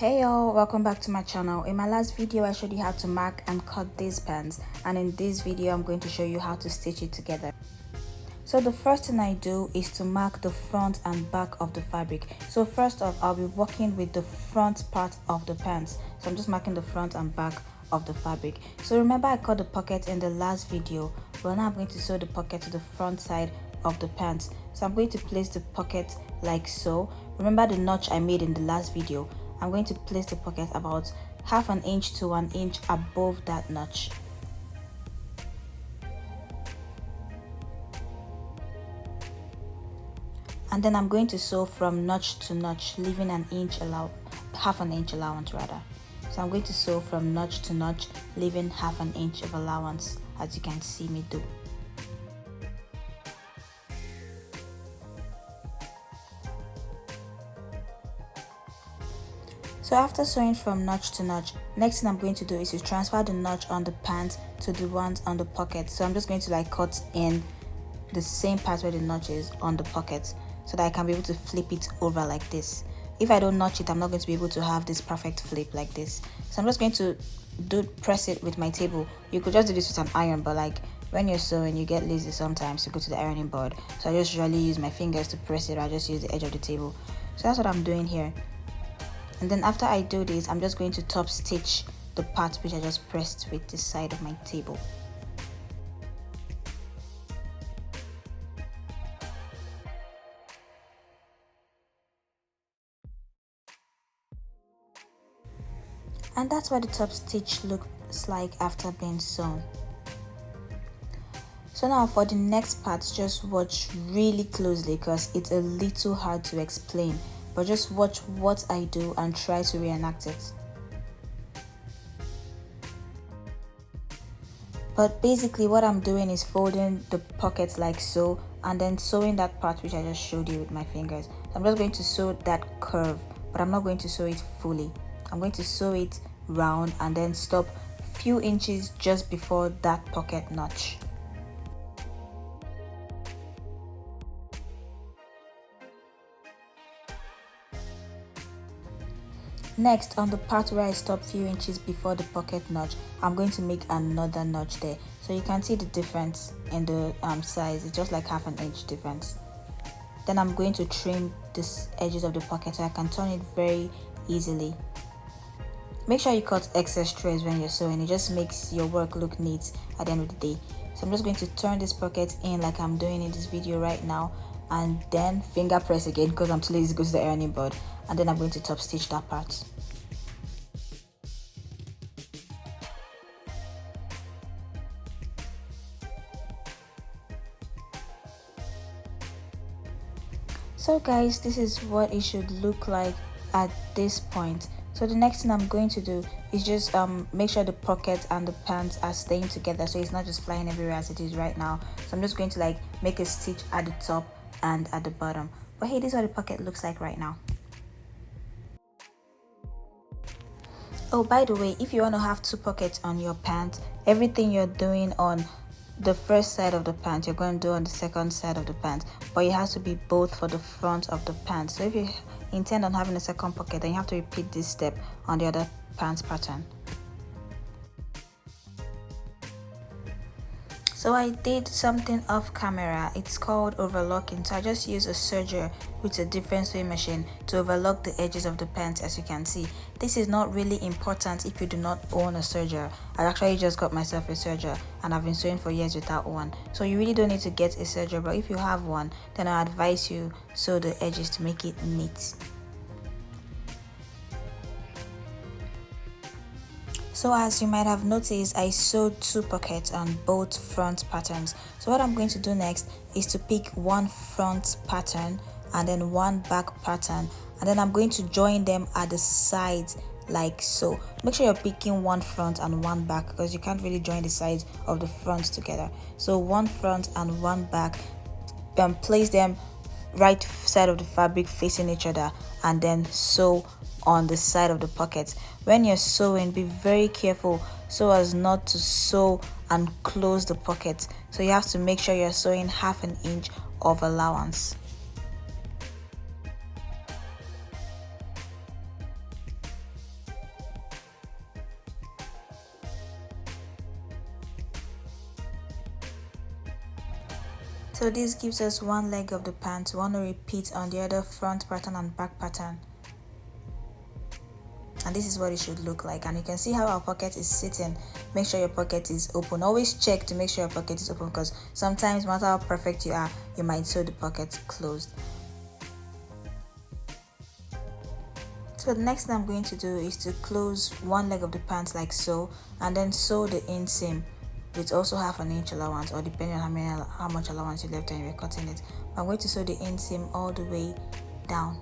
Hey y'all, welcome back to my channel. In my last video I showed you how to mark and cut these pants, and in this video I'm going to show you how to stitch it together. So the first thing I do is to mark the front and back of the fabric. So first off, I'll be working with the front part of the pants. So I'm just marking the front and back of the fabric. So remember I cut the pocket in the last video. Well, now I'm going to sew the pocket to the front side of the pants. So I'm going to place the pocket like so. Remember the notch I made in the last video. I'm going to place the pocket about half an inch to 1 inch above that notch. And then I'm going to sew from notch to notch, leaving half an inch allowance rather. So I'm going to sew from notch to notch, leaving half an inch of allowance, as you can see me do. So after sewing from notch to notch, next thing I'm going to do is to transfer the notch on the pants to the ones on the pocket. So I'm just going to cut in the same part where the notch is on the pocket, so that I can be able to flip it over like this. If I don't notch it, I'm not going to be able to have this perfect flip like this. So I'm just going to press it with my table. You could just do this with an iron, but when you're sewing, you get lazy sometimes to go to the ironing board. So I just usually use my fingers to press it, or I just use the edge of the table. So that's what I'm doing here. And then after I do this, I'm just going to top stitch the part which I just pressed with the side of my table. And that's what the top stitch looks like after being sewn. So now for the next part, just watch really closely because it's a little hard to explain, but just watch what I do and try to reenact it. But basically what I'm doing is folding the pockets like so, and then sewing that part which I just showed you with my fingers. So I'm just going to sew that curve, but I'm not going to sew it fully. I'm going to sew it round and then stop a few inches just before that pocket notch. Next, on the part where I stopped few inches before the pocket notch, I'm going to make another notch there. So you can see the difference in the size. It's just like half an inch difference. Then I'm going to trim the edges of the pocket so I can turn it very easily. Make sure you cut excess threads when you're sewing. It just makes your work look neat at the end of the day. So I'm just going to turn this pocket in like I'm doing in this video right now, and then finger press again because I'm too lazy to go to the ironing board, and then I'm going to top stitch that part. So guys, this is what it should look like at this point. So the next thing I'm going to do is just make sure the pocket and the pants are staying together, so it's not just flying everywhere as it is right now. So I'm just going to make a stitch at the top and at the bottom. But hey, this is what the pocket looks like right now. Oh, by the way, if you want to have two pockets on your pants, everything you're doing on the first side of the pant, you're going to do on the second side of the pant, but it has to be both for the front of the pant. So if you intend on having a second pocket, then you have to repeat this step on the other pants pattern. So I did something off camera. It's called overlocking. So I just use a serger with a different sewing machine to overlock the edges of the pants, as you can see. This is not really important if you do not own a serger. I actually just got myself a serger and I've been sewing for years without one. So you really don't need to get a serger, but if you have one, then I advise you sew the edges to make it neat. So as you might have noticed, I sewed two pockets on both front patterns. So what I'm going to do next is to pick one front pattern and then one back pattern, and then I'm going to join them at the sides like so. Make sure you're picking one front and one back because you can't really join the sides of the front together. So one front and one back, place them right side of the fabric facing each other, and then sew on the side of the pocket. When you're sewing, be very careful so as not to sew and close the pocket. So you have to make sure you're sewing half an inch of allowance. So this gives us one leg of the pants. We want to repeat on the other front pattern and back pattern. And this is what it should look like. And you can see how our pocket is sitting. Make sure your pocket is open. Always check to make sure your pocket is open, because sometimes, no matter how perfect you are, you might sew the pocket closed. So the next thing I'm going to do is to close one leg of the pants like so, and then sew the inseam with also 1/2 inch allowance, or depending on how much allowance you left when you're cutting it. I'm going to sew the inseam all the way down.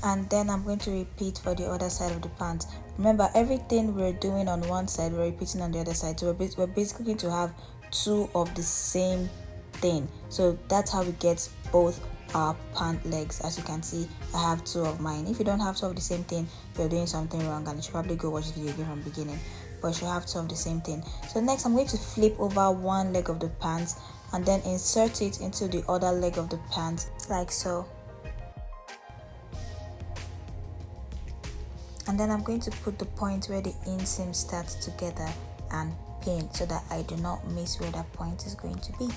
And then I'm going to repeat for the other side of the pants. Remember, everything we're doing on one side, we're repeating on the other side. So we're basically going to have two of the same thing. So that's how we get both our pant legs. As you can see, I have two of mine. If you don't have two of the same thing, you're doing something wrong, and you should probably go watch the video again from the beginning. But you should have two of the same thing. So next, I'm going to flip over one leg of the pants and then insert it into the other leg of the pants like so. And then I'm going to put the point where the inseam starts together and pin, so that I do not miss where that point is going to be.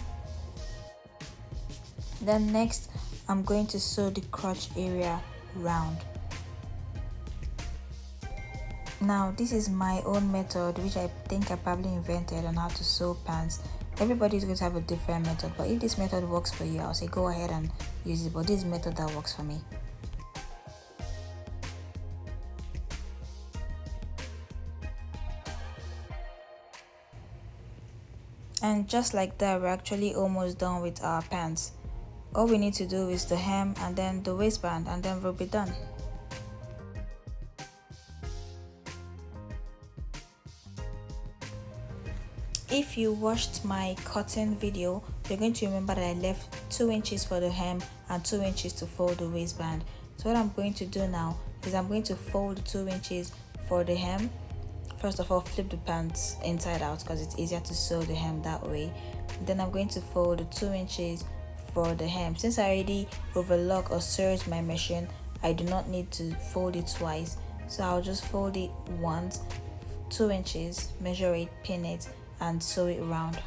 Then next, I'm going to sew the crotch area round. Now this is my own method, which I think I probably invented on how to sew pants. Everybody is going to have a different method, but if this method works for you, I'll say go ahead and use it. But this method that works for me. And just like that, we're actually almost done with our pants. All we need to do is the hem and then the waistband, and then we'll be done. If you watched my cutting video, you're going to remember that I left 2 inches for the hem and 2 inches to fold the waistband. So what I'm going to do now is I'm going to fold the 2 inches for the hem. First of all, flip the pants inside out, because it's easier to sew the hem that way. Then I'm going to fold the 2 inches for the hem. Since I already overlock or serged my machine, I do not need to fold it twice. So I'll just fold it once, 2 inches, measure it, pin it, and sew it round.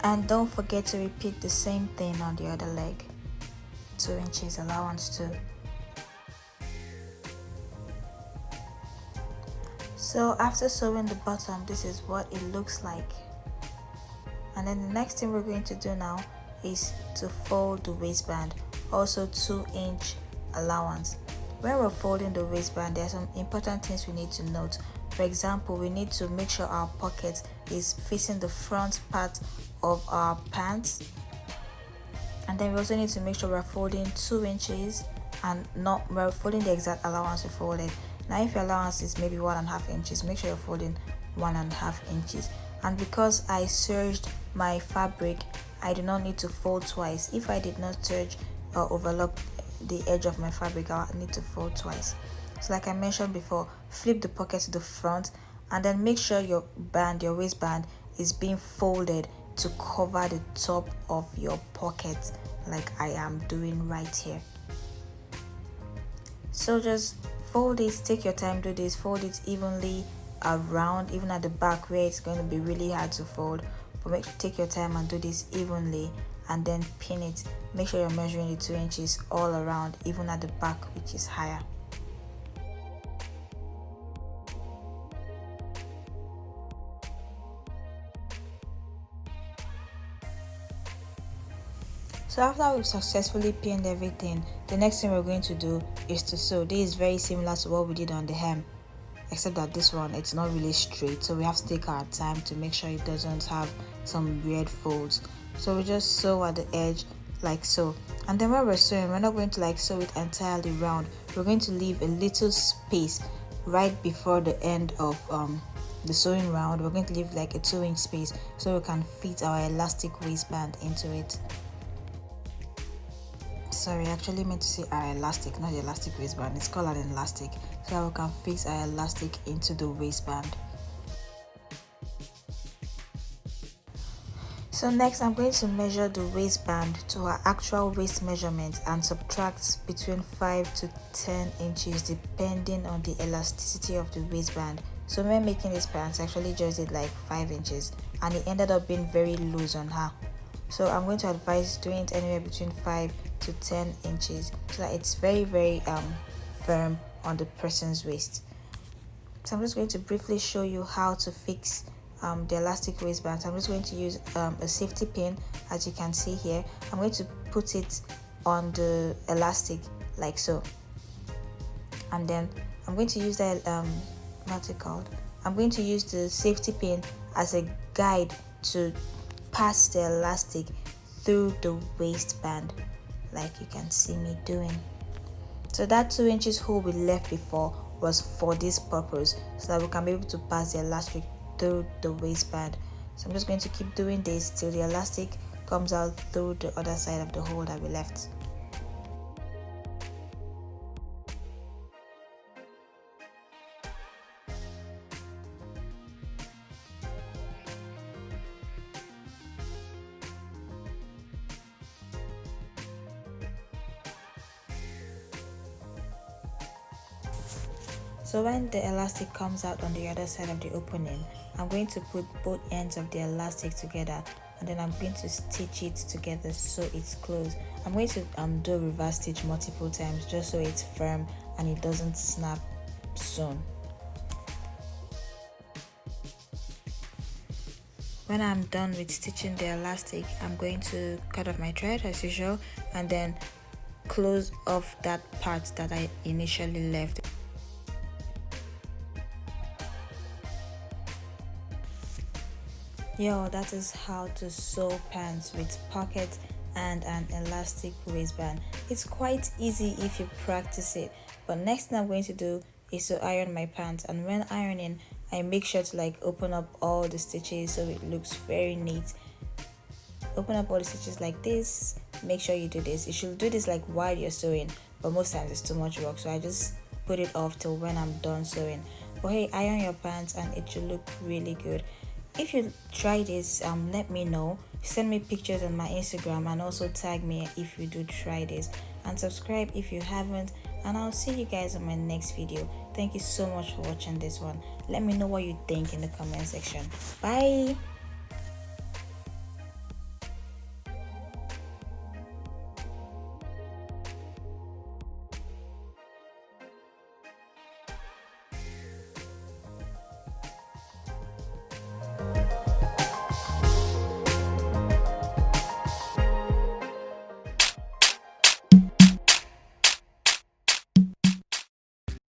And don't forget to repeat the same thing on the other leg. 2 inches allowance too. So after sewing the bottom, this is what it looks like. And then the next thing we're going to do now is to fold the waistband, also 2 inch allowance. When we're folding the waistband, there are some important things we need to note. For example, we need to make sure our pocket is facing the front part of our pants. And then we also need to make sure we're folding 2 inches and not we're folding the exact allowance we folded. Now if your allowance is maybe 1.5 inches, make sure you're folding 1.5 inches. And because I serged my fabric, I do not need to fold twice. If I did not serge or overlock the edge of my fabric, I'll need to fold twice. So like I mentioned before, flip the pocket to the front and then make sure your waistband is being folded to cover the top of your pocket, like I am doing right here. So just fold it, take your time, do this, fold it evenly around, even at the back where it's going to be really hard to fold. But take your time and do this evenly, and then pin it. Make sure you're measuring the 2 inches all around, even at the back, which is higher. So after we've successfully pinned everything, the next thing we're going to do is to sew. This is very similar to what we did on the hem, except that this one, it's not really straight, so we have to take our time to make sure it doesn't have some weird folds. So we just sew at the edge like so, and then when we're sewing, we're not going to like sew it entirely round. We're going to leave a little space right before the end of the sewing round. We're going to leave like a 2-inch space so we can fit our elastic waistband into it. Sorry, I actually meant to say our elastic, not the elastic waistband. It's called an elastic, so that we can fix our elastic into the waistband. So So next I'm going to measure the waistband to our actual waist measurement and subtract between 5 to 10 inches depending on the elasticity of the waistband. So when making this pants, I actually just did like 5 inches and it ended up being very loose on her. So I'm going to advise doing it anywhere between 5 to 10 inches so that it's very firm on the person's waist. So I'm just going to briefly show you how to fix the elastic waistband. So I'm just going to use a safety pin, as you can see here. I'm going to put it on the elastic like so, and then I'm going to use that what's it called, I'm going to use the safety pin as a guide to pass the elastic through the waistband like you can see me doing. So that 2 inches hole we left before was for this purpose, so that we can be able to pass the elastic through the waistband. So I'm just going to keep doing this till the elastic comes out through the other side of the hole that we left. So when the elastic comes out on the other side of the opening, I'm going to put both ends of the elastic together and then I'm going to stitch it together so it's closed. I'm going to do a reverse stitch multiple times just so it's firm and it doesn't snap soon. When I'm done with stitching the elastic, I'm going to cut off my thread as usual and then close off that part that I initially left. Yo, that is how to sew pants with pockets and an elastic waistband. It's quite easy if you practice it. But next thing I'm going to do is to iron my pants, and when ironing I make sure to like open up all the stitches so it looks very neat. Open up all the stitches like this. Make sure you do this. You should do this like while you're sewing, but most times it's too much work, so I just put it off till when I'm done sewing. But hey, iron your pants and it should look really good. If you try this, let me know. Send me pictures on my Instagram and also tag me if you do try this, and subscribe if you haven't, and I'll see you guys on my next video. Thank you so much for watching this one. Let me know what you think in the comment section. Bye.